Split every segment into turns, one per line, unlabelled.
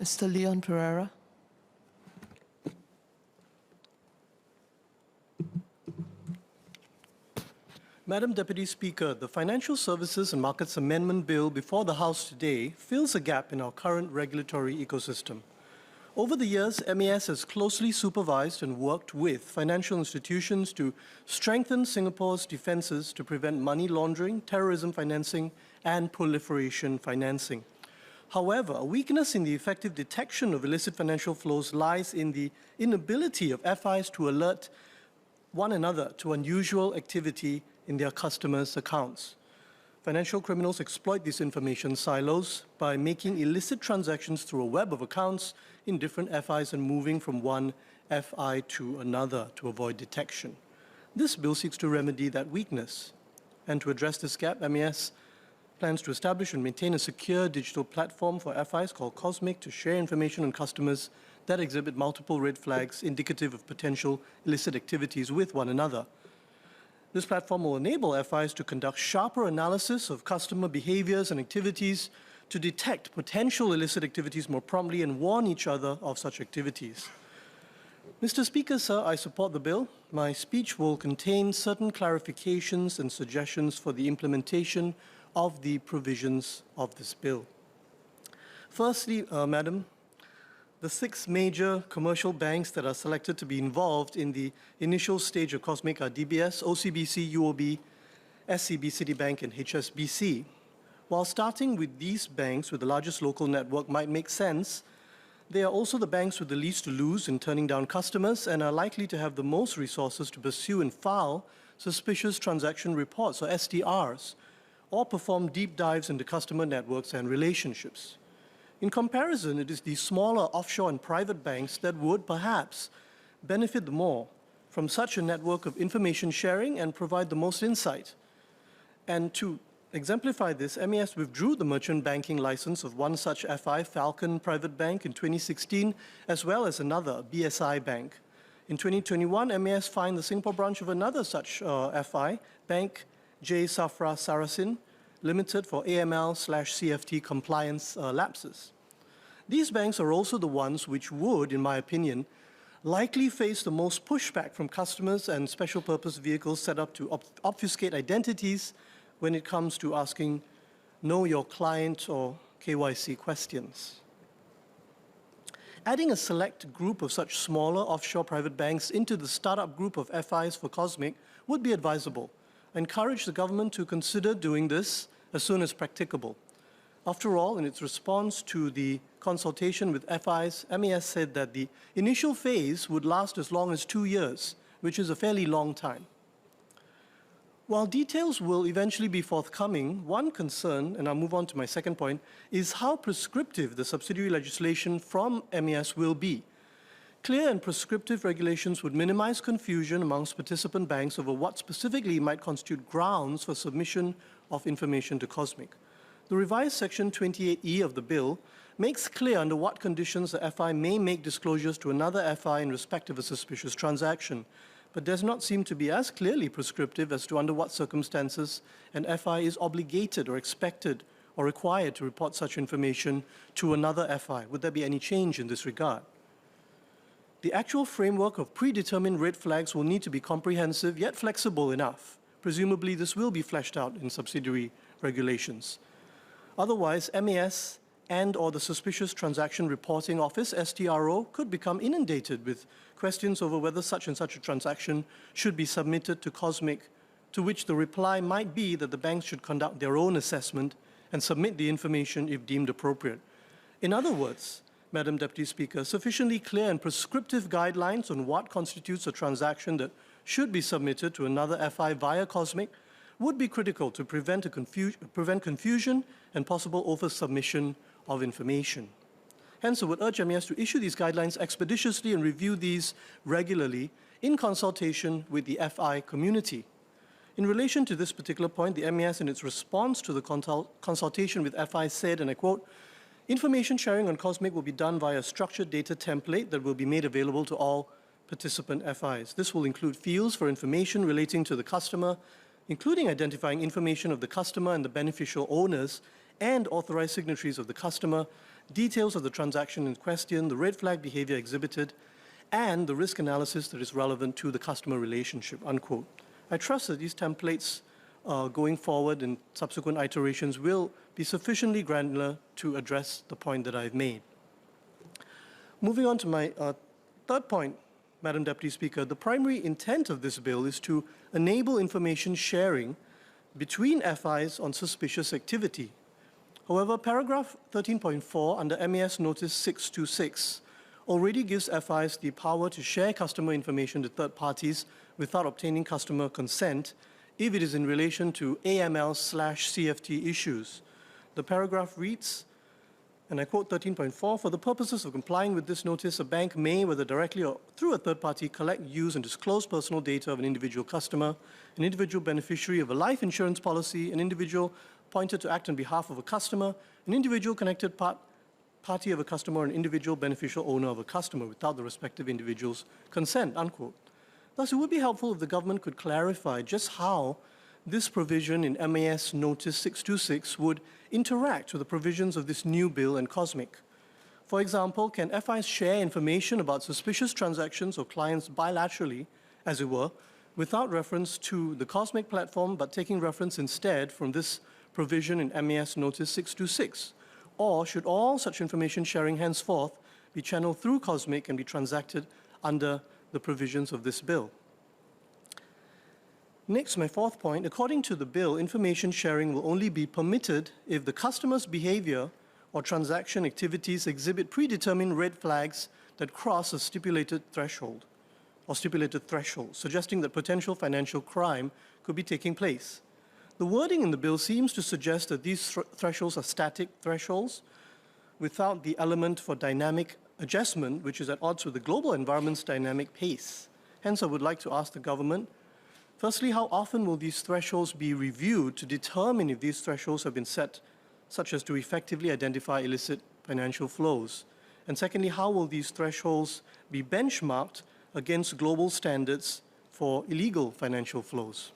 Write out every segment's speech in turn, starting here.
Mr. Leon Perera.
Madam Deputy Speaker, the Financial Services and Markets Amendment Bill before the House today fills a gap in our current regulatory ecosystem. Over the years, MAS has closely supervised and worked with financial institutions to strengthen Singapore's defenses to prevent money laundering, terrorism financing, and proliferation financing. However, a weakness in the effective detection of illicit financial flows lies in the inability of FIs to alert one another to unusual activity in their customers' accounts. Financial criminals exploit these information silos by making illicit transactions through a web of accounts in different FIs and moving from one FI to another to avoid detection. This bill seeks to remedy that weakness. And to address this gap, MAS plans to establish and maintain a secure digital platform for FIs called Cosmic to share information on customers that exhibit multiple red flags indicative of potential illicit activities with one another. This platform will enable FIs to conduct sharper analysis of customer behaviors and activities to detect potential illicit activities more promptly and warn each other of such activities. Mr. Speaker, sir, I support the bill. My speech will contain certain clarifications and suggestions for the implementation of the provisions of this bill. Firstly, Madam, the 6 major commercial banks that are selected to be involved in the initial stage of Cosmic are DBS, OCBC, UOB, SCB, Citibank, and HSBC. While starting with these banks with the largest local network might make sense, they are also the banks with the least to lose in turning down customers and are likely to have the most resources to pursue and file suspicious transaction reports, or STRs, or perform deep dives into customer networks and relationships. In comparison, it is the smaller offshore and private banks that would perhaps benefit more from such a network of information sharing and provide the most insight. And to exemplify this, MAS withdrew the merchant banking license of one such FI, Falcon Private Bank, in 2016, as well as another, BSI Bank. In 2021, MAS fined the Singapore branch of another such FI, Bank J. Safra Sarasin Limited, for AML/CFT compliance lapses. These banks are also the ones which would, in my opinion, likely face the most pushback from customers and special purpose vehicles set up to obfuscate identities when it comes to asking know your client or KYC questions. Adding a select group of such smaller offshore private banks into the startup group of FIs for Cosmic would be advisable. I encourage the government to consider doing this as soon as practicable. After all, in its response to the consultation with FIs, MAS said that the initial phase would last as long as 2 years, which is a fairly long time. While details will eventually be forthcoming, one concern, and I'll move on to my second point, is how prescriptive the subsidiary legislation from MAS will be. Clear and prescriptive regulations would minimize confusion amongst participant banks over what specifically might constitute grounds for submission of information to Cosmic. The revised Section 28E of the bill makes clear under what conditions the FI may make disclosures to another FI in respect of a suspicious transaction, but does not seem to be as clearly prescriptive as to under what circumstances an FI is obligated or expected or required to report such information to another FI. Would there be any change in this regard? The actual framework of predetermined red flags will need to be comprehensive yet flexible enough. Presumably, this will be fleshed out in subsidiary regulations. Otherwise, MAS and/or the Suspicious Transaction Reporting Office, STRO, could become inundated with questions over whether such and such a transaction should be submitted to Cosmic, to which the reply might be that the banks should conduct their own assessment and submit the information if deemed appropriate. In other words, Madam Deputy Speaker, sufficiently clear and prescriptive guidelines on what constitutes a transaction that should be submitted to another FI via Cosmic would be critical to prevent confusion and possible over-submission of information. Hence, I would urge MAS to issue these guidelines expeditiously and review these regularly in consultation with the FI community. In relation to this particular point, the MAS, in its response to the consultation with FI, said, and I quote, "Information sharing on Cosmic will be done via a structured data template that will be made available to all participant FIs. This will include fields for information relating to the customer, including identifying information of the customer and the beneficial owners and authorized signatories of the customer, details of the transaction in question, the red flag behavior exhibited, and the risk analysis that is relevant to the customer relationship, unquote. I trust that these templates going forward in subsequent iterations will be sufficiently granular to address the point that I've made. Moving on to my third point, Madam Deputy Speaker, the primary intent of this bill is to enable information sharing between FIs on suspicious activity. However, paragraph 13.4 under MAS Notice 626 already gives FIs the power to share customer information to third parties without obtaining customer consent if it is in relation to AML/CFT issues. The paragraph reads, and I quote 13.4, for the purposes of complying with this notice, a bank may, whether directly or through a third party, collect, use, and disclose personal data of an individual customer, an individual beneficiary of a life insurance policy, an individual appointed to act on behalf of a customer, an individual connected party of a customer, or an individual beneficial owner of a customer without the respective individual's consent, unquote. Thus, it would be helpful if the government could clarify just how this provision in MAS Notice 626 would interact with the provisions of this new bill and COSMIC. For example, can FIs share information about suspicious transactions or clients bilaterally, as it were, without reference to the COSMIC platform, but taking reference instead from this provision in MAS Notice 626? Or should all such information sharing henceforth be channeled through COSMIC and be transacted under the provisions of this bill? Next, my fourth point, according to the bill, information sharing will only be permitted if the customer's behavior or transaction activities exhibit predetermined red flags that cross a stipulated threshold, suggesting that potential financial crime could be taking place. The wording in the bill seems to suggest that these thresholds are static thresholds without the element for dynamic adjustment, which is at odds with the global environment's dynamic pace. Hence, I would like to ask the government, firstly, how often will these thresholds be reviewed to determine if these thresholds have been set such as to effectively identify illicit financial flows? And secondly, how will these thresholds be benchmarked against global standards for illegal financial flows?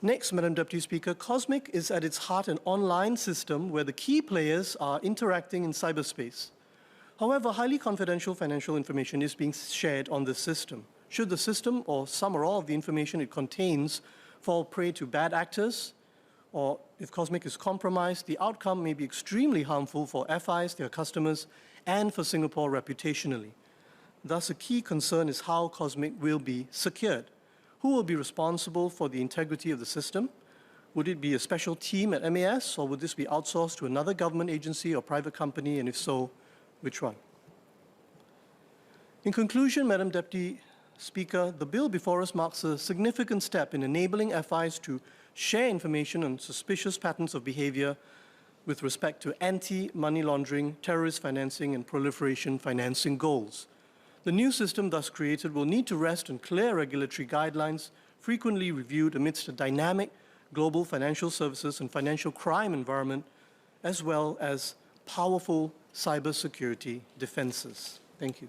Next, Madam Deputy Speaker, COSMIC is at its heart an online system where the key players are interacting in cyberspace. However, highly confidential financial information is being shared on this system. Should the system, or some or all of the information it contains, fall prey to bad actors, or if COSMIC is compromised, the outcome may be extremely harmful for FIs, their customers, and for Singapore reputationally. Thus, a key concern is how COSMIC will be secured. Who will be responsible for the integrity of the system? Would it be a special team at MAS, or would this be outsourced to another government agency or private company, and if so, which one? In conclusion, Madam Deputy Speaker, the bill before us marks a significant step in enabling FIs to share information on suspicious patterns of behavior with respect to anti-money laundering, terrorist financing, and proliferation financing goals. The new system thus created will need to rest on clear regulatory guidelines, frequently reviewed amidst a dynamic global financial services and financial crime environment, as well as powerful cybersecurity defenses. Thank you.